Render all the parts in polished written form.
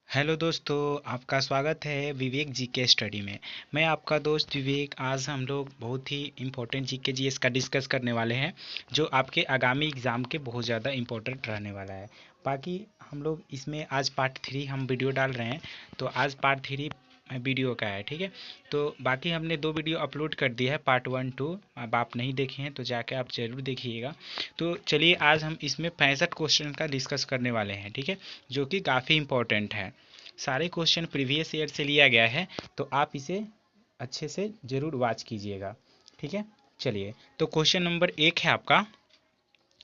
Hello दोस्तों, आपका स्वागत है विवेक जी के स्टडी में। मैं आपका दोस्त विवेक। आज हम लोग बहुत ही इम्पोर्टेंट जी के जीएस का डिस्कस करने वाले हैं, जो आपके आगामी एग्ज़ाम के बहुत ज़्यादा इम्पोर्टेंट रहने वाला है। बाकी हम लोग इसमें आज पार्ट 3 हम वीडियो डाल रहे हैं, तो आज पार्ट 3 वीडियो का है, ठीक है। तो बाकी हमने 2 वीडियो अपलोड कर दिया है, पार्ट 1 2। अब आप नहीं देखे हैं तो जाके आप ज़रूर देखिएगा। तो चलिए आज हम इसमें 65 क्वेश्चन का डिस्कस करने वाले हैं, ठीक है, जो कि काफ़ी इम्पोर्टेंट है। सारे क्वेश्चन प्रीवियस ईयर से लिया गया है, तो आप इसे अच्छे से ज़रूर वॉच कीजिएगा, ठीक है। चलिए, तो क्वेश्चन नंबर 1 है आपका।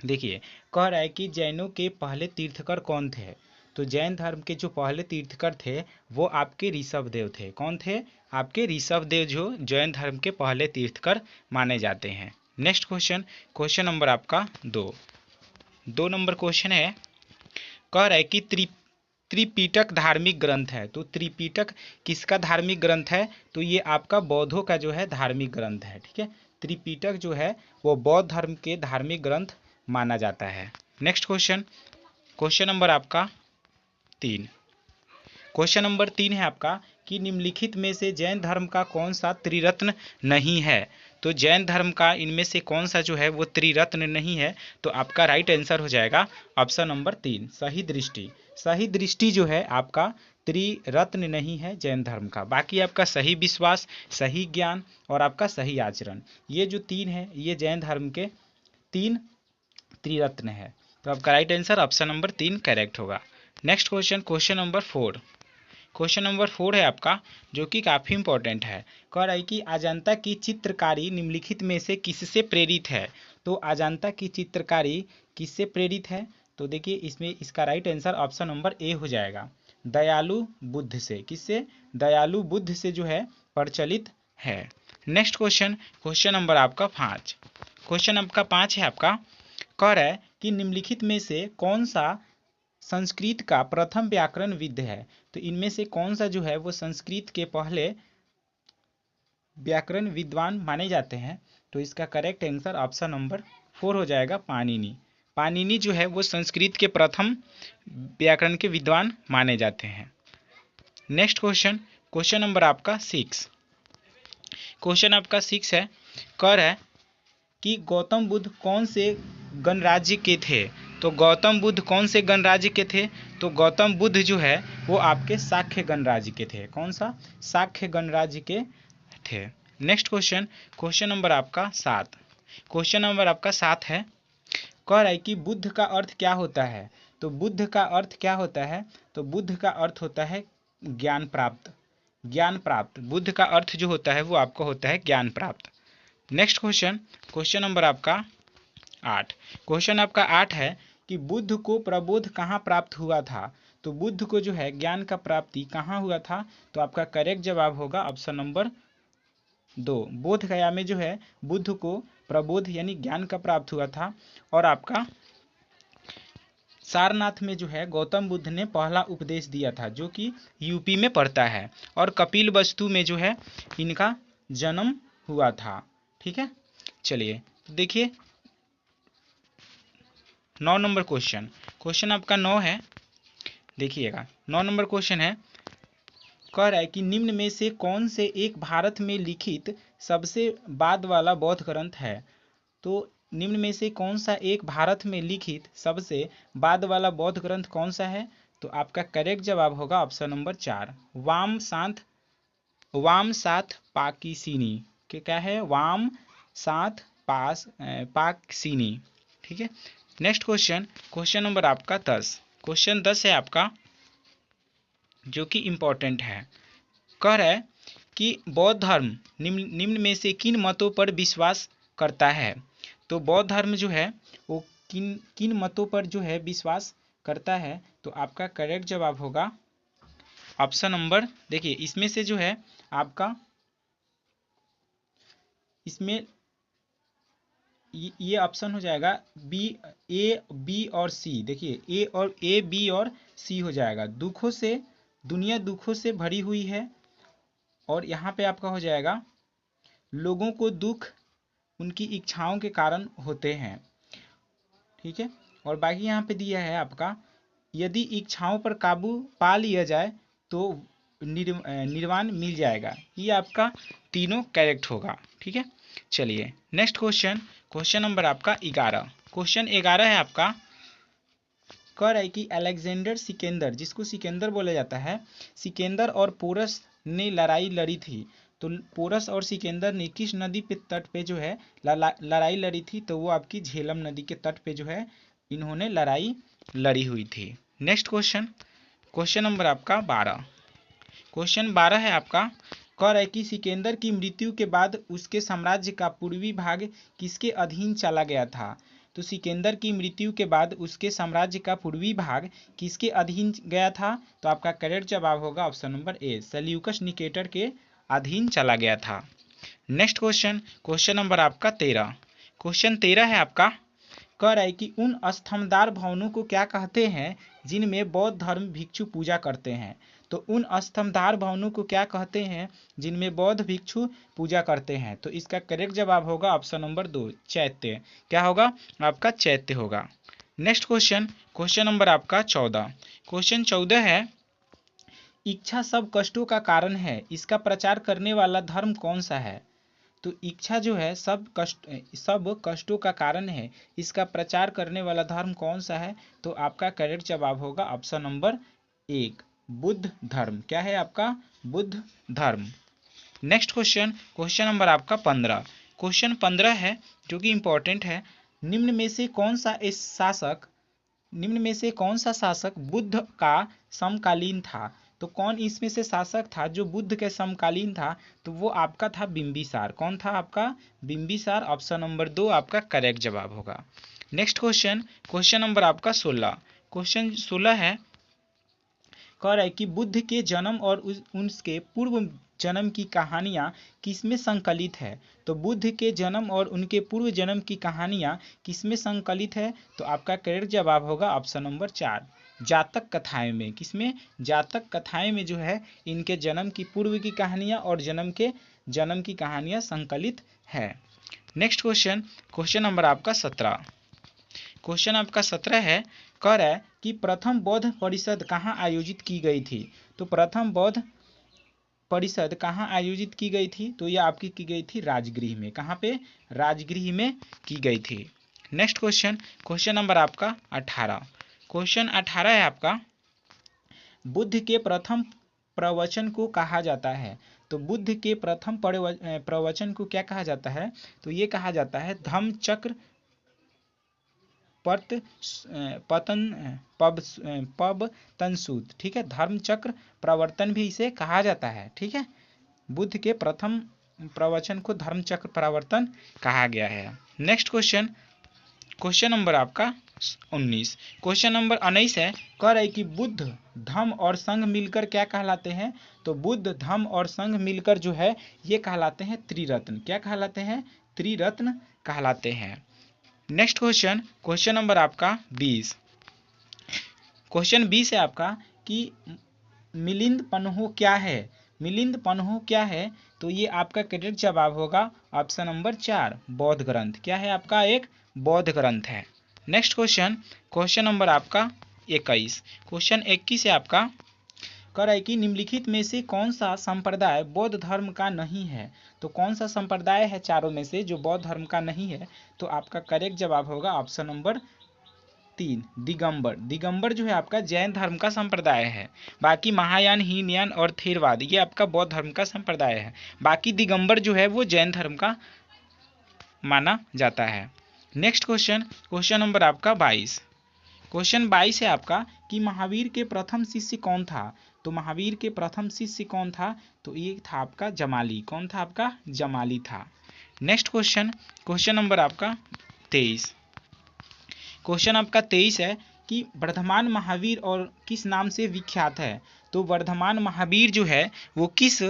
देखिए, कह रहा है कि जैनों के पहले तीर्थकर कौन थे। तो जैन धर्म के जो पहले तीर्थकर थे वो आपके ऋषभ देव थे। कौन थे? आपके ऋषभ देव, जो जैन धर्म के पहले तीर्थकर माने जाते हैं। नेक्स्ट क्वेश्चन, क्वेश्चन नंबर आपका 2 नंबर क्वेश्चन है। कह रहा है कि त्रिपिटक धार्मिक ग्रंथ है। तो त्रिपिटक किसका धार्मिक ग्रंथ है? तो ये आपका बौद्धों का जो है धार्मिक ग्रंथ है, ठीक है। त्रिपिटक जो है वो बौद्ध धर्म के धार्मिक ग्रंथ माना जाता है। नेक्स्ट क्वेश्चन, क्वेश्चन नंबर आपका 3। क्वेश्चन नंबर 3 है आपका कि निम्नलिखित में से जैन धर्म का कौन सा त्रिरत्न नहीं है। तो जैन धर्म का इनमें से कौन सा जो है वो त्रिरत्न नहीं है। तो आपका राइट आंसर हो जाएगा ऑप्शन नंबर 3, सही दृष्टि। सही दृष्टि जो है आपका त्रिरत्न नहीं है जैन धर्म का। बाकी आपका सही विश्वास, सही ज्ञान और आपका सही आचरण, ये जो 3 है ये जैन धर्म के 3 त्रिरत्न है। तो आपका right answer option number 3 correct होगा। Next question, question number 4। Question number 4 है आपका, जो कि काफ़ी इंपॉर्टेंट है। कह रहा है कि अजंता की चित्रकारी निम्नलिखित में से किससे प्रेरित है। तो अजंता की चित्रकारी किससे प्रेरित है? तो देखिए, इसमें इसका right answer option number A हो जाएगा, दयालु बुद्ध से। किससे? दयालु बुद्ध से जो है प्रचलित है। नेक्स्ट क्वेश्चन, क्वेश्चन नंबर आपका 5। क्वेश्चन आपका 5 है आपका। कह रहा है कि निम्नलिखित में से कौन सा संस्कृत का प्रथम व्याकरण विद है। तो इनमें से कौन सा जो है वो संस्कृत के पहले व्याकरण विद्वान माने जाते हैं। तो इसका करेक्ट आंसर ऑप्शन नंबर 4 हो जाएगा, पाणिनि। पाणिनि जो है वो संस्कृत के प्रथम व्याकरण के विद्वान माने जाते हैं। नेक्स्ट क्वेश्चन, क्वेश्चन नंबर आपका 6। क्वेश्चन आपका 6 है। कह रहा है कि गौतम बुद्ध कौन से गणराज्य के थे। तो गौतम बुद्ध कौन से गणराज्य के थे? तो गौतम बुद्ध जो है वो आपके शाक्य गणराज्य के थे। कौन सा? शाक्य गणराज्य के थे। नेक्स्ट क्वेश्चन, क्वेश्चन नंबर आपका 7। क्वेश्चन नंबर आपका 7 है। कह रहा है कि बुद्ध का अर्थ क्या होता है। तो बुद्ध का अर्थ क्या होता है? तो बुद्ध का अर्थ होता है ज्ञान प्राप्त। ज्ञान प्राप्त, बुद्ध का अर्थ जो होता है वो आपको होता है ज्ञान प्राप्त। नेक्स्ट क्वेश्चन, क्वेश्चन नंबर आपका 8। क्वेश्चन आपका 8 है कि बुद्ध को प्रबोध कहाँ प्राप्त हुआ था। तो बुद्ध को जो है ज्ञान का प्राप्ति कहाँ हुआ था। तो आपका करेक्ट जवाब होगा ऑप्शन नंबर 2, बोध गया में जो है बुद्ध को प्रबोध यानी ज्ञान का प्राप्त हुआ था। और आपका सारनाथ में जो है गौतम बुद्ध ने पहला उपदेश दिया था, जो कि यूपी में पड़ता है। और कपिल वस्तु में जो है इनका जन्म हुआ था, ठीक है। चलिए, तो देखिए 9 नंबर क्वेश्चन। क्वेश्चन आपका 9 है, देखिएगा 9 नंबर क्वेश्चन है। कह रहा है कि निम्न में से कौन से एक भारत में लिखित सबसे बाद वाला बौद्ध ग्रंथ है। तो निम्न में से कौन सा एक भारत में लिखित सबसे बाद वाला बौद्ध ग्रंथ कौन सा है। तो आपका करेक्ट जवाब होगा ऑप्शन नंबर 4, वाम साथ पाकिसीनी के क्या है, वाम साथ पाकसीनी, ठीक है। नेक्स्ट क्वेश्चन, क्वेश्चन नंबर आपका 10। क्वेश्चन 10 है आपका, जो कि इम्पोर्टेंट है। कह रहा है कि बौद्ध धर्म निम्न में से किन मतों पर विश्वास करता है। तो बौद्ध धर्म जो है वो किन किन मतों पर जो है विश्वास करता है। तो आपका करेक्ट जवाब होगा ऑप्शन नंबर, देखिए इसमें से जो है आपका, इसमें ये ऑप्शन हो जाएगा बी, ए बी और सी। देखिए ए बी और सी हो जाएगा। दुखों से, दुनिया दुखों से भरी हुई है। और यहाँ पे आपका हो जाएगा लोगों को दुख उनकी इच्छाओं के कारण होते हैं, ठीक है। और बाकी यहाँ पे दिया है आपका यदि इच्छाओं पर काबू पा लिया जाए तो निर्वाण मिल जाएगा। ये आपका तीनों करेक्ट होगा। ठीक है, चलिए नेक्स्ट क्वेश्चन, क्वेश्चन नंबर आपका 11। क्वेश्चन 11 है आपका, कह रहा है कि अलेक्जेंडर सिकंदर, जिसको सिकंदर बोला जाता है, सिकंदर और पोरस ने लड़ाई लड़ी थी। तो पोरस और सिकंदर ने किस नदी पे तट पे जो है लड़ाई लड़ी थी? तो वो आपकी झेलम नदी के तट पे जो है इन्होंने लड़ाई लड़ी हुई थी। नेक्स्ट क्वेश्चन, क्वेश्चन नंबर आपका 12। क्वेश्चन 12 है आपका, कह रहा है कि सिकंदर की मृत्यु के बाद उसके साम्राज्य का पूर्वी भाग किसके अधीन चला गया था? तो सिकंदर की मृत्यु के बाद उसके साम्राज्य का पूर्वी भाग किसके अधीन गया था? तो आपका करेक्ट जवाब होगा option number A, Seleucus Nicator के अधीन चला गया था। नेक्स्ट क्वेश्चन, क्वेश्चन नंबर आपका 13। क्वेश्चन 13 है आपका, कह रहा है कि उन स्तंभदार भवनों को क्या कहते हैं जिनमें बौद्ध धर्म भिक्षु पूजा करते हैं? तो उन स्तंभदार भवनों को क्या कहते हैं जिनमें बौद्ध भिक्षु पूजा करते हैं? तो इसका करेक्ट जवाब होगा ऑप्शन नंबर 2, चैत्य। क्या होगा? आपका चैत्य होगा। नेक्स्ट क्वेश्चन, क्वेश्चन नंबर आपका 14। क्वेश्चन 14 है, इच्छा सब कष्टों का कारण है, इसका प्रचार करने वाला धर्म कौन सा है? तो इच्छा जो है सब कष्टों का कारण है, इसका प्रचार करने वाला धर्म कौन सा है? तो आपका करेक्ट जवाब होगा ऑप्शन नंबर 1, बुद्ध धर्म। क्या है आपका? बुद्ध धर्म। नेक्स्ट क्वेश्चन, क्वेश्चन नंबर आपका 15। क्वेश्चन 15 है जो कि इंपॉर्टेंट है, निम्न में से कौन सा शासक बुद्ध का समकालीन था? तो कौन इसमें से शासक था जो बुद्ध के समकालीन था? तो वो आपका था बिंबिसार। कौन था आपका? बिंबिसार। ऑप्शन नंबर 2 आपका करेक्ट जवाब होगा। नेक्स्ट क्वेश्चन, क्वेश्चन नंबर आपका 16। क्वेश्चन 16 है, कह रहा है कि बुद्ध के जन्म और उसके पूर्व जन्म की कहानियाँ किसमें संकलित है? तो बुद्ध के जन्म और उनके पूर्व जन्म की कहानियाँ किसमें संकलित है? तो आपका करेक्ट जवाब होगा ऑप्शन नंबर 4, जातक कथाएं में। किसमें? जातक कथाएं में जो है इनके जन्म की पूर्व की कहानियाँ और जन्म की कहानियाँ संकलित है। नेक्स्ट क्वेश्चन, क्वेश्चन नंबर आपका 17। क्वेश्चन आपका 17 है, कह रहा है कि प्रथम बौद्ध परिषद कहाँ आयोजित की गई थी? तो प्रथम बौद्ध परिषद कहाँ आयोजित की गई थी? तो यह आपकी की गई थी राजगृह में। कहाँ पे? राजगृह में की गई थी। नेक्स्ट क्वेश्चन, क्वेश्चन नंबर आपका 18। क्वेश्चन 18 है आपका, बुद्ध के प्रथम प्रवचन को कहा जाता है। तो बुद्ध के प्रथम प्रवचन को क्या कहा जाता है? तो ये कहा जाता है धम्मचक्र पवतंसूत। ठीक है, धर्मचक्र प्रवर्तन भी इसे कहा जाता है। ठीक है, बुद्ध के प्रथम प्रवचन को धर्मचक्र प्रवर्तन कहा गया है। नेक्स्ट क्वेश्चन, क्वेश्चन नंबर आपका 19। क्वेश्चन नंबर 19 है, कह रहा है कि बुद्ध धम्म और संघ मिलकर क्या कहलाते हैं? तो बुद्ध धम्म और संघ मिलकर जो है ये कहलाते हैं त्रिरत्न। क्या कहलाते हैं? त्रिरत्न कहलाते हैं। नेक्स्ट क्वेश्चन, क्वेश्चन नंबर आपका 20। क्वेश्चन 20 है आपका कि मिलिंद पन्हो क्या है? मिलिंद पन्हो क्या है? तो ये आपका करेक्ट जवाब होगा ऑप्शन नंबर 4, बौद्ध ग्रंथ। क्या है आपका? एक बौद्ध ग्रंथ है। नेक्स्ट क्वेश्चन, क्वेश्चन नंबर आपका 21। क्वेश्चन 21 है आपका, कह रहा है कि निम्नलिखित में से कौन सा संप्रदाय बौद्ध धर्म का नहीं है? तो कौन सा संप्रदाय है चारों में से जो बौद्ध धर्म का नहीं है? तो आपका करेक्ट जवाब होगा ऑप्शन नंबर 3, दिगंबर। दिगंबर जो है आपका जैन धर्म का संप्रदाय है। बाकी महायान, हीनयान और थेरवाद ये आपका बौद्ध धर्म का संप्रदाय है। बाकी दिगंबर जो है वो जैन धर्म का माना जाता है। नेक्स्ट क्वेश्चन, क्वेश्चन नंबर आपका 22। क्वेश्चन 22 है आपका कि महावीर के प्रथम शिष्य कौन था? तो महावीर के प्रथम शिष्य कौन था? तो ये था आपका जमाली। कौन था आपका? जमाली था। नेक्स्ट क्वेश्चन, क्वेश्चन नंबर आपका 23। क्वेश्चन आपका 23 है कि वर्धमान महावीर और किस नाम से विख्यात है? तो वर्धमान महावीर जो है वो किस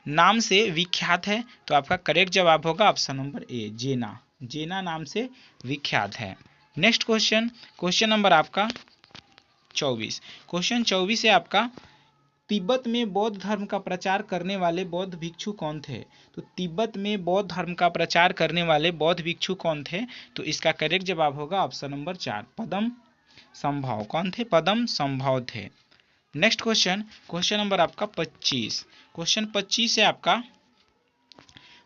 नाम से विख्यात है? तो आपका करेक्ट जवाब होगा ऑप्शन नंबर ए, जेना। जेना नाम से विख्यात है। नेक्स्ट क्वेश्चन, क्वेश्चन नंबर आपका 24। क्वेश्चन 24 है आपका, तिब्बत में बौद्ध धर्म का प्रचार करने वाले बौद्ध भिक्षु कौन थे? तो तिब्बत में बौद्ध धर्म का प्रचार करने वाले बौद्ध भिक्षु कौन थे? तो इसका करेक्ट जवाब होगा ऑप्शन नंबर 4, पद्म संभव कौन थे? पद्म संभव थे। नेक्स्ट क्वेश्चन, क्वेश्चन नंबर आपका 25। क्वेश्चन 25 है आपका,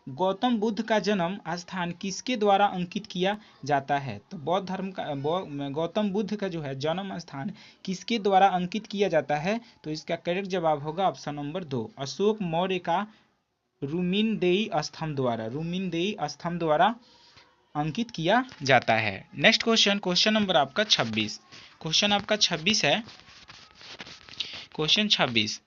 गौतम बुद्ध का जन्म स्थान किसके द्वारा अंकित किया जाता है? तो बौद्ध धर्म का गौतम बुद्ध का जो है जन्म स्थान किसके द्वारा अंकित किया जाता है? तो इसका करेक्ट जवाब होगा ऑप्शन नंबर 2, अशोक मौर्य का रुमिनदेई स्तंभ द्वारा, रुमिनदेई स्तंभ द्वारा अंकित किया जाता है। नेक्स्ट क्वेश्चन, क्वेश्चन नंबर आपका 26। क्वेश्चन आपका 26 है, क्वेश्चन 26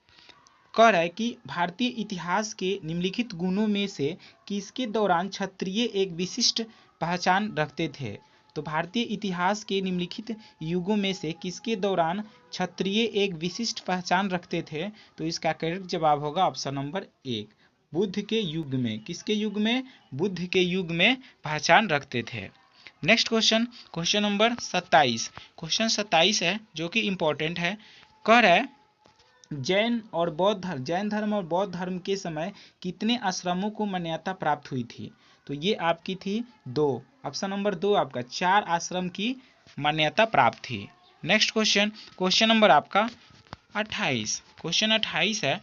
कह रहा है कि भारतीय इतिहास के निम्नलिखित गुणों में से किसके दौरान क्षत्रिय एक विशिष्ट पहचान रखते थे? तो भारतीय इतिहास के निम्नलिखित युगों में से किसके दौरान क्षत्रिय एक विशिष्ट पहचान रखते थे? तो इसका करेक्ट जवाब होगा ऑप्शन नंबर 1, बुद्ध के युग में। किसके युग में? बुद्ध के युग में पहचान रखते थे। Next question, question number 27। Question 27 है जो कि इंपॉर्टेंट है। कह रहा है जैन धर्म और बौद्ध धर्म के समय कितने आश्रमों को मान्यता प्राप्त हुई थी? तो ये आपकी थी 2, ऑप्शन नंबर 2 आपका 4 आश्रम की मान्यता प्राप्त थी। नेक्स्ट क्वेश्चन, क्वेश्चन नंबर आपका 28। क्वेश्चन 28 है,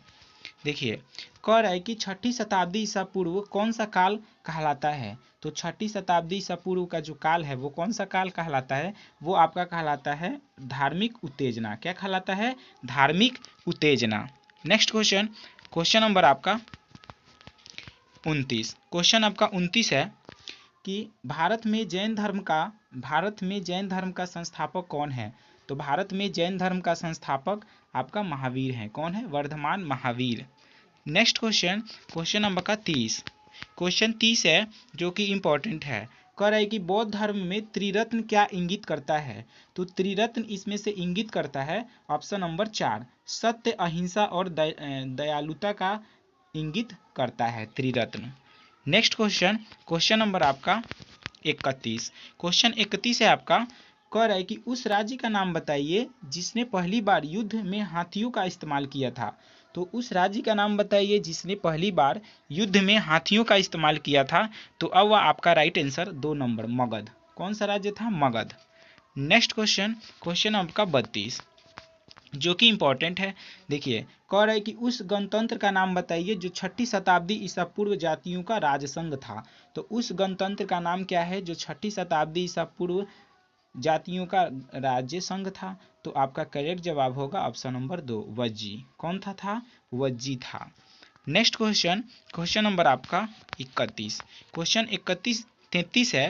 देखिए कह रहा है कि 6ठी शताब्दी ईसा पूर्व कौन सा काल कहलाता है? तो 6ठी शताब्दी ईसा पूर्व का जो काल है वो कौन सा काल कहलाता है? वो आपका कहलाता है धार्मिक उत्तेजना। क्या कहलाता है? धार्मिक उत्तेजना। नेक्स्ट क्वेश्चन, क्वेश्चन नंबर आपका 29। क्वेश्चन आपका 29 है कि भारत में जैन धर्म का संस्थापक कौन है? तो भारत में जैन धर्म का संस्थापक आपका महावीर है। कौन है? Vardhaman Mahavir. Next question, question number का 30। क्वेश्चन 30 है जो कि इंपॉर्टेंट है। कह रहा है कि बौद्ध धर्म में त्रिरत्न क्या इंगित करता है? तो त्रिरत्न इसमें से इंगित करता है ऑप्शन नंबर 4, सत्य, अहिंसा और दयालुता का इंगित करता है त्रिरत्न। नेक्स्ट क्वेश्चन, क्वेश्चन नंबर आपका 31। क्वेश्चन 31 है आपका, कह रहा है कि उस राज्य का नाम बताइए जिसने पहली बार युद्ध में हाथियों का इस्तेमाल किया था। तो उस राज्य का नाम बताइए जिसने पहली बार युद्ध में हाथियों का इस्तेमाल किया था। तो अब वह आपका राइट आंसर 2 नंबर मगध। कौन सा राज्य था? मगध। नेक्स्ट क्वेश्चन, क्वेश्चन आपका 32 जो कि इंपॉर्टेंट है। देखिए कह रहा है कि उस गणतंत्र का नाम बताइए जो 6ठी शताब्दी ईसा पूर्व जातियों का राजसंघ था। तो उस गणतंत्र का नाम क्या है जो 6ठी शताब्दी ईसा पूर्व जातियों का राज्य संघ था? तो आपका करेक्ट जवाब होगा ऑप्शन नंबर 2, वज्जी। कौन था? वज्जी था। नेक्स्ट क्वेश्चन, क्वेश्चन नंबर आपका 31। क्वेश्चन 33 है।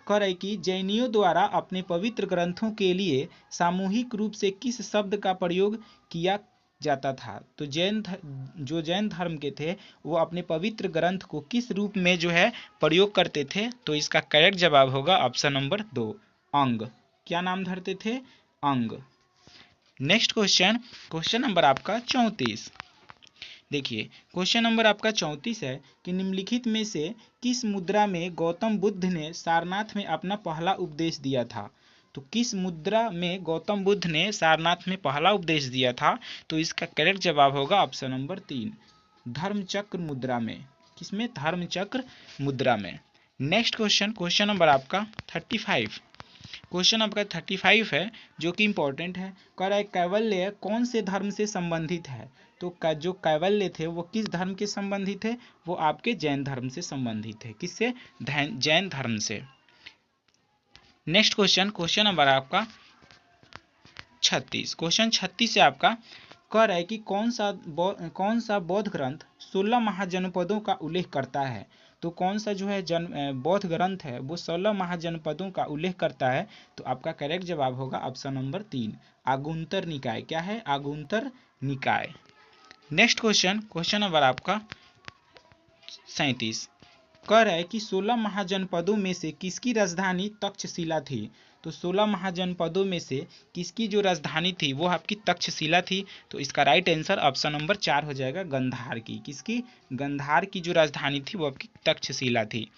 कह रहा है कि जैनियों द्वारा अपने पवित्र ग्रंथों के लिए सामूहिक रूप से किस शब्द का प्रयोग किया जाता था? तो जैन धर्म के थे वो अपने पवित्र ग्रंथ को किस रूप में जो है प्रयोग करते थे? तो इसका करेक्ट जवाब होगा ऑप्शन नंबर 2, अंग। क्या नाम धरते थे? अंग। नेक्स्ट क्वेश्चन, क्वेश्चन नंबर आपका 34। देखिए क्वेश्चन नंबर आपका 34 है कि निम्नलिखित में से किस मुद्रा में गौतम बुद्ध ने सारनाथ में अपना पहला उपदेश दिया था? तो किस मुद्रा में गौतम बुद्ध ने सारनाथ में पहला उपदेश दिया था? तो इसका करेक्ट जवाब होगा ऑप्शन नंबर 3, धर्मचक्र मुद्रा में। किसमें? धर्मचक्र मुद्रा में। नेक्स्ट क्वेश्चन, क्वेश्चन नंबर आपका 35। क्वेश्चन आपका 35 है जो कि इंपॉर्टेंट है। कह रहा है कैवल्य कौन से धर्म से संबंधित है? तो जो कैवल्य थे वो किस धर्म के संबंधित थे? वो आपके जैन धर्म से संबंधित है। किससे? जैन धर्म से। नेक्स्ट क्वेश्चन, क्वेश्चन नंबर आपका 36। क्वेश्चन 36 से आपका कह रहा है कि कौन सा बौद्ध ग्रंथ 16 महाजनपदों का उल्लेख करता है? तो कौन सा जो है बौद्ध ग्रंथ है वो 16 महाजनपदों का उल्लेख करता है? तो आपका करेक्ट जवाब होगा ऑप्शन नंबर 3, आगुंतर निकाय। क्या है? आगुंतर निकाय। नेक्स्ट क्वेश्चन, क्वेश्चन नंबर आपका 37। कह रहा है कि 16 महाजनपदों में से किसकी राजधानी तक्षशिला थी? तो 16 महाजनपदों में से किसकी जो राजधानी थी वो आपकी तक्षशिला थी। तो इसका राइट आंसर ऑप्शन नंबर 4 हो जाएगा, गंधार की। किसकी? गंधार की जो राजधानी थी वो आपकी तक्षशिला थी।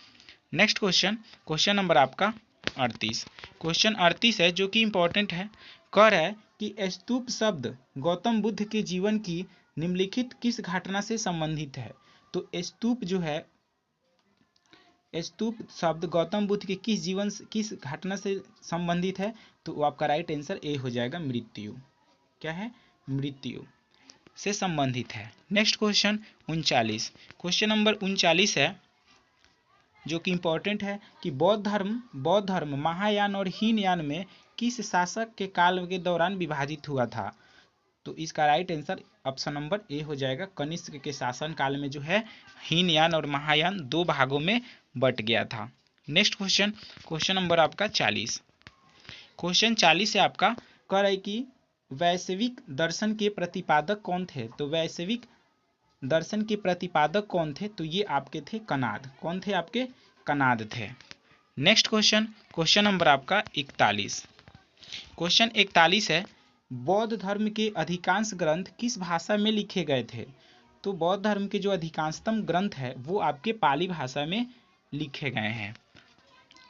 नेक्स्ट क्वेश्चन, क्वेश्चन नंबर आपका 38। क्वेश्चन 38 है जो कि इंपॉर्टेंट है। कह रहा है कि स्तूप शब्द गौतम बुद्ध के जीवन की निम्नलिखित किस घटना से संबंधित है? तो स्तूप जो है, स्तूप शब्द गौतम बुद्ध के किस जीवन किस घटना से संबंधित है? तो वो आपका राइट आंसर ए हो जाएगा, मृत्यु। क्या है? मृत्यु से संबंधित है। Next question 39। क्वेश्चन नंबर 39 है जो कि इंपॉर्टेंट है कि बौद्ध धर्म महायान और हीनयान में किस शासक के काल के दौरान विभाजित हुआ था? तो इसका right answer option number A हो जाएगा, कनिष्क के शासन काल में जो है हीनयान और महायान दो भागों में बट गया था। नेक्स्ट क्वेश्चन, क्वेश्चन नंबर आपका 40। क्वेश्चन 40 से आपका कह रहा है कि वैश्विक दर्शन के प्रतिपादक कौन थे? तो वैश्विक दर्शन के प्रतिपादक कौन थे? तो ये आपके थे कनाद। कौन थे? आपके कनाद थे। नेक्स्ट क्वेश्चन, क्वेश्चन नंबर आपका 41। क्वेश्चन 41 है, बौद्ध धर्म के अधिकांश ग्रंथ किस भाषा में लिखे गए थे? तो बौद्ध धर्म के जो अधिकांशतम ग्रंथ है वो आपके पाली भाषा में लिखे गए हैं।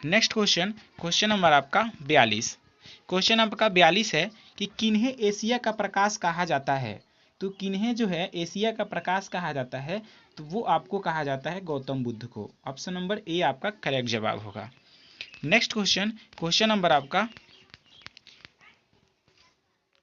नेक्स्ट क्वेश्चन, क्वेश्चन नंबर आपका 42। क्वेश्चन आपका 42 है कि किन्हें एशिया का प्रकाश कहा जाता है? तो किन्हें जो है एशिया का प्रकाश कहा जाता है? तो वो आपको कहा जाता है गौतम बुद्ध को। ऑप्शन नंबर ए आपका करेक्ट जवाब होगा। नेक्स्ट क्वेश्चन, क्वेश्चन नंबर आपका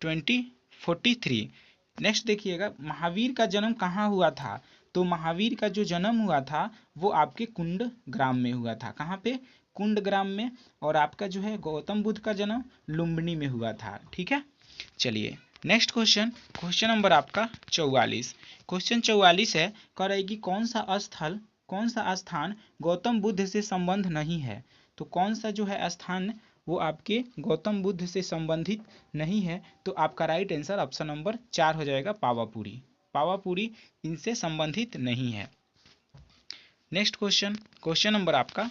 43। नेक्स्ट देखिएगा, महावीर का जन्म कहाँ हुआ था? तो महावीर का जो जन्म हुआ था वो आपके कुंड ग्राम में हुआ था। कहाँ पे? कुंड ग्राम में। और आपका जो है गौतम बुद्ध का जन्म लुम्बिनी में हुआ था। ठीक है, चलिए नेक्स्ट क्वेश्चन, क्वेश्चन नंबर आपका 44। क्वेश्चन 44 है, कह रहा है कि कौन सा स्थान गौतम बुद्ध से संबंध नहीं है? तो कौन सा जो है स्थान वो आपके गौतम बुद्ध से संबंधित नहीं है? तो आपका राइट आंसर ऑप्शन नंबर 4 हो जाएगा, पावापुरी। पावापुरी इनसे संबंधित नहीं है। नेक्स्ट क्वेश्चन, क्वेश्चन नंबर आपका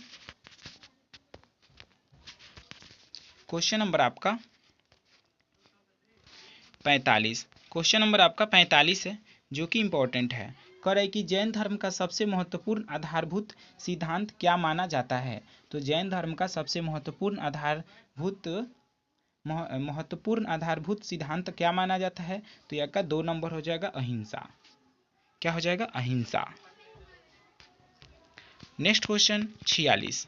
45। क्वेश्चन नंबर आपका 45 है जो कि इंपॉर्टेंट है। कह रहा है कि जैन धर्म का सबसे महत्वपूर्ण आधारभूत सिद्धांत क्या माना जाता है? तो जैन धर्म का सबसे महत्वपूर्ण आधारभूत सिद्धांत क्या माना जाता है? तो यह का 2 नंबर हो जाएगा, अहिंसा। क्या हो जाएगा? अहिंसा। Next question 46।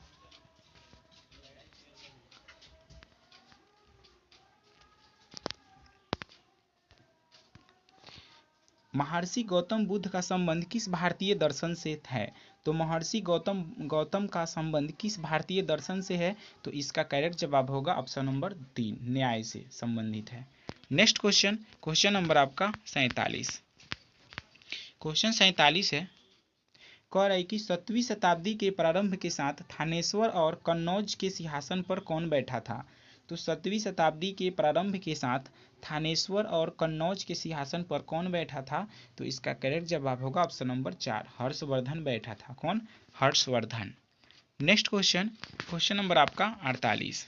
महर्षि गौतम बुद्ध का संबंध किस भारतीय दर्शन से है? तो महर्षि गौतम का संबंध किस भारतीय दर्शन से है? तो इसका करेक्ट जवाब होगा ऑप्शन नंबर 3, न्याय से संबंधित है। नेक्स्ट क्वेश्चन, क्वेश्चन नंबर आपका 47। क्वेश्चन 47 है, कह रहा है कि 7वीं शताब्दी के प्रारंभ के साथ थानेश्वर और कन्नौज के सिंहासन पर कौन बैठा था? तो 7वीं शताब्दी के प्रारंभ के साथ थानेश्वर और कन्नौज के सिंहासन पर कौन बैठा था? तो इसका करेक्ट जवाब होगा ऑप्शन नंबर 4, हर्षवर्धन बैठा था। कौन? Harshvardhan. Next question, question number आपका 48।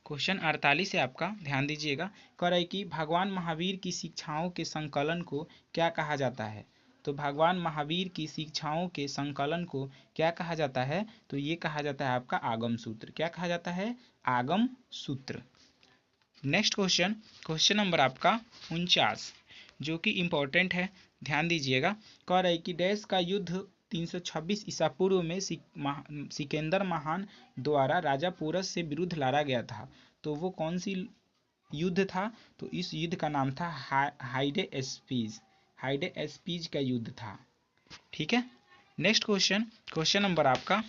क्वेश्चन 48 है आपका, ध्यान दीजिएगा। कह रहा है कि भगवान महावीर की शिक्षाओं के संकलन को क्या कहा जाता है? तो भगवान महावीर की शिक्षाओं के संकलन को क्या कहा जाता है? तो ये कहा जाता है आपका आगम सूत्र। क्या कहा जाता है? आगम सूत्र। नेक्स्ट क्वेश्चन, क्वेश्चन नंबर आपका 49 जो कि इंपॉर्टेंट है, ध्यान दीजिएगा। कह रहा है कि डैश का युद्ध 326 ईसा पूर्व में सिकंदर महान द्वारा राजा पोरस से विरुद्ध लड़ा गया था। तो वो कौन सी युद्ध था? तो इस युद्ध का नाम था हाइडे एस्पीज का युद्ध था। ठीक है, नेक्स्ट क्वेश्चन, क्वेश्चन नंबर आपका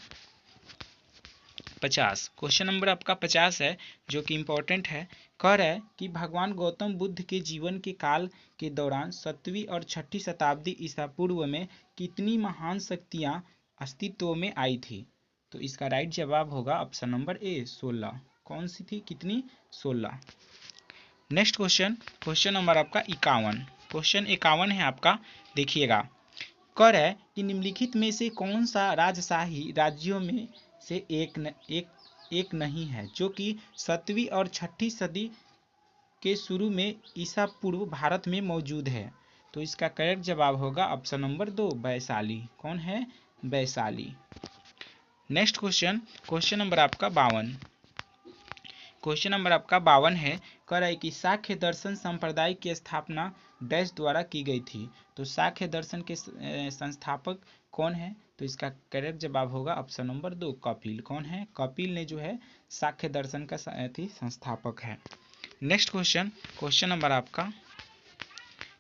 50। क्वेश्चन नंबर आपका 50 है जो कि इंपॉर्टेंट है। कह रहा है कि भगवान गौतम बुद्ध के जीवन के काल के दौरान 7वीं और 6ठी शताब्दी ईसा पूर्व में कितनी महान शक्तियां अस्तित्व में आई थी? तो इसका राइट जवाब होगा ऑप्शन नंबर ए, 16। कौन सी थी? कितनी? 16। नेक्स्ट क्वेश्चन, क्वेश्चन नंबर आपका 51। क्वेश्चन 51 है आपका, देखिएगा। कह रहा है कि निम्नलिखित में से कौन सा राजशाही राज्यों में से एक नहीं है जो कि 7वीं और 6ठी सदी के शुरू में ईसा पूर्व भारत में मौजूद है? तो इसका करेक्ट जवाब होगा ऑप्शन नंबर 2, वैशाली। कौन है? Vaishali. Next question, question number आपका 52। क्वेश्चन नंबर आपका 52 है। कह रहा है कि सांख्य दर्शन संप्रदाय की स्थापना डैश द्वारा की गई थी। तो सांख्य दर्शन के संस्थापक कौन है? तो इसका करेक्ट जवाब होगा ऑप्शन नंबर 2 कपिल। कौन है? कपिल ने जो है सांख्य दर्शन का संस्थापक है। नेक्स्ट क्वेश्चन, क्वेश्चन नंबर आपका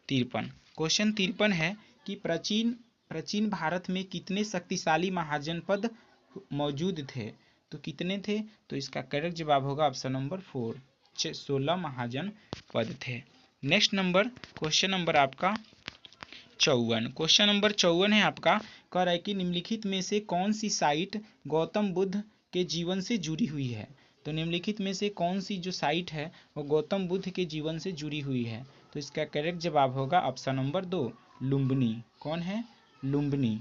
53। क्वेश्चन 53 है कि प्राचीन भारत में कितने शक्तिशाली महाजनपद मौजूद थे? तो कितने थे? तो इसका करेक्ट जवाब होगा ऑप्शन नंबर 4 16 महाजनपद थे। नेक्स्ट नंबर, क्वेश्चन नंबर आपका 54। क्वेश्चन नंबर 54 है आपका, कह रहा है कि निम्नलिखित में से कौन सी साइट गौतम बुद्ध के जीवन से जुड़ी हुई है? तो निम्नलिखित में से कौन सी जो साइट है वो गौतम बुद्ध के जीवन से जुड़ी हुई है? तो इसका करेक्ट जवाब होगा ऑप्शन नंबर 2 लुम्बिनी। कौन है? लुम्बिनी।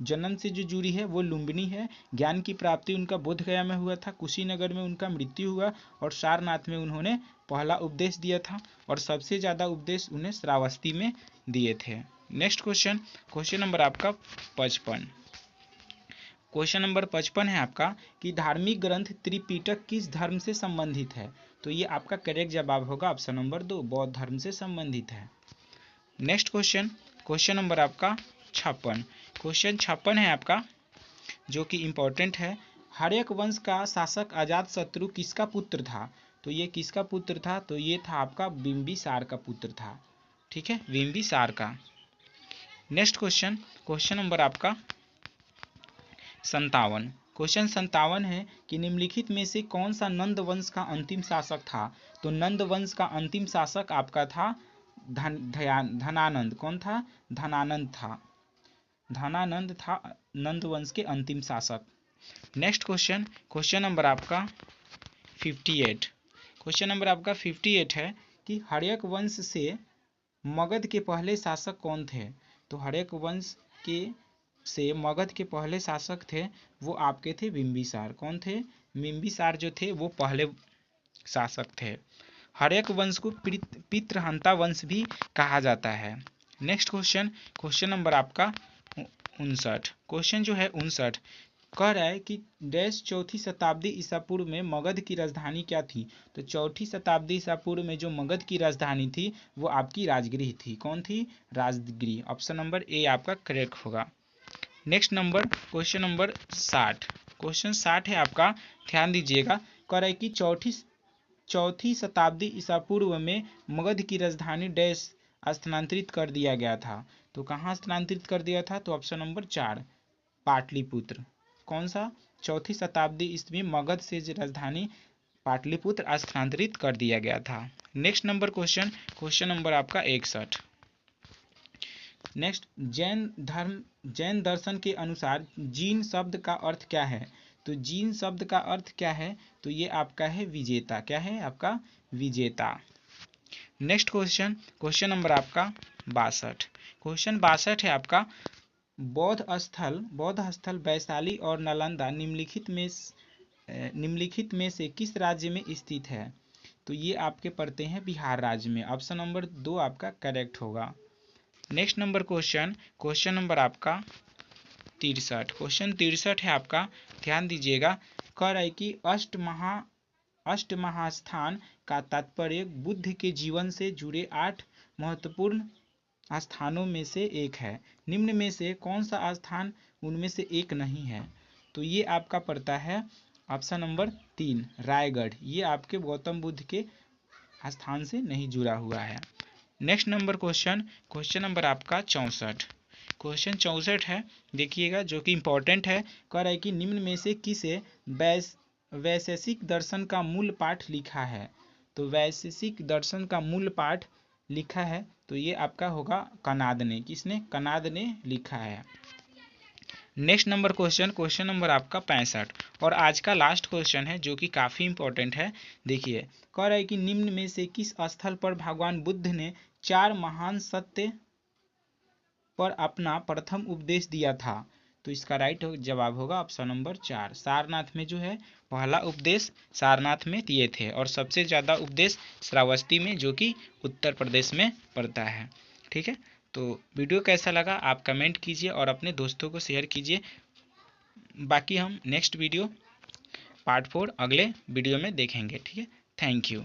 जन्म से जो जुड़ी है वो लुम्बिनी है। ज्ञान की प्राप्ति उनका बोध गया में हुआ था, कुशीनगर में उनका मृत्यु हुआ और सारनाथ में उन्होंने पहला उपदेश दिया था और सबसे ज़्यादा उपदेश उन्हें श्रावस्ती में दिए थे। नेक्स्ट क्वेश्चन, क्वेश्चन नंबर आपका 55। क्वेश्चन नंबर 55 है आपका कि धार्मिक ग्रंथ त्रिपिटक किस धर्म से संबंधित है? तो ये आपका करेक्ट जवाब होगा ऑप्शन नंबर 2 बौद्ध धर्म से संबंधित है। नेक्स्ट क्वेश्चन, क्वेश्चन नंबर आपका 56। क्वेश्चन 56 है आपका जो कि इम्पोर्टेंट है। हर्यक वंश का शासक अजातशत्रु किसका पुत्र था? तो ये किसका पुत्र था? तो ये था आपका बिंबिसार का पुत्र था। ठीक है, बिंबिसार का। नेक्स्ट क्वेश्चन, क्वेश्चन नंबर आपका 57। क्वेश्चन 57 है कि निम्नलिखित में से कौन सा नंद वंश का अंतिम शासक था? तो नंद वंश का अंतिम शासक आपका था धनानंद। कौन था? धनानंद था। धनानंद था नंद वंश के अंतिम शासक। नेक्स्ट क्वेश्चन, क्वेश्चन नंबर आपका 58। क्वेश्चन नंबर आपका 58 है कि हर्यक वंश से मगध के पहले शासक कौन थे? तो हर्यक वंश के से मगध के पहले शासक थे वो आपके थे बिंबिसार। कौन थे? बिंबिसार जो थे वो पहले शासक थे। हर्यक वंश को पितृहंता वंश भी कहा जाता है। नेक्स्ट क्वेश्चन, क्वेश्चन नंबर आपका 59। क्वेश्चन जो है 59 कह रहा है कि डैश चौथी शताब्दी ईसा पूर्व में मगध की राजधानी क्या थी? तो चौथी शताब्दी ईसा पूर्व में जो मगध की राजधानी थी वो आपकी राजगृह थी। कौन थी? राजगृह। ऑप्शन नंबर ए आपका करेक्ट होगा। Next number, question number 60। Question 60 है आपका, ध्यान दीजिएगा। कह रहा है कि चौथी शताब्दी ईसा पूर्व में मगध की राजधानी डैश स्थानांतरित कर दिया गया था। तो कहाँ स्थानांतरित कर दिया था? तो ऑप्शन नंबर 4 पाटलिपुत्र। कौन सा? चौथी शताब्दी ईस्वी मगध से राजधानी पाटलिपुत्र स्थानांतरित कर दिया गया था। Next number question, question number आपका 61। नेक्स्ट, जैन दर्शन के अनुसार जीन शब्द का अर्थ क्या है? तो जीन शब्द का अर्थ क्या है? तो ये आपका है विजेता। क्या है? आपका विजेता। नेक्स्ट क्वेश्चन, क्वेश्चन नंबर आपका 62। क्वेश्चन 62 है आपका, बौद्ध स्थल वैशाली और नालंदा निम्नलिखित में से किस राज्य में स्थित है? तो ये आपके पड़ते हैं बिहार राज्य में। ऑप्शन नंबर 2 आपका करेक्ट होगा। Next number question, question number आपका 63। क्वेश्चन 63 है आपका, ध्यान दीजिएगा। कह रहा है कि अष्ट महास्थान का तात्पर्य बुद्ध के जीवन से जुड़े 8 महत्वपूर्ण स्थानों में से एक है। निम्न में से कौन सा स्थान उनमें से एक नहीं है? तो ये आपका पड़ता है ऑप्शन नंबर 3 रायगढ़। ये आपके गौतम बुद्ध के स्थान से नहीं जुड़ा हुआ है। Next number question, question number आपका 64। क्वेश्चन 64 है, देखिएगा, जो कि इम्पोर्टेंट है। कह रहा है कि निम्न में से किसे वैशेषिक दर्शन का मूल पाठ लिखा है? तो वैशेषिक दर्शन का मूल पाठ लिखा है तो ये आपका होगा कनाद ने। किसने? कनाद ने लिखा है। Next number question, question number आपका 65 और आज का लास्ट क्वेश्चन है जो कि काफ़ी इंपॉर्टेंट है। देखिए, कह रहा है कि निम्न में से किस स्थल पर भगवान बुद्ध ने 4 महान सत्य पर अपना प्रथम उपदेश दिया था? तो इसका राइट जवाब होगा ऑप्शन नंबर 4 सारनाथ में। जो है पहला उपदेश सारनाथ में दिए थे और सबसे ज़्यादा उपदेश श्रावस्ती में, जो कि उत्तर प्रदेश में पड़ता है। ठीक है, तो वीडियो कैसा लगा आप कमेंट कीजिए और अपने दोस्तों को शेयर कीजिए। बाकी हम नेक्स्ट वीडियो पार्ट 4 अगले वीडियो में देखेंगे। ठीक है, थैंक यू।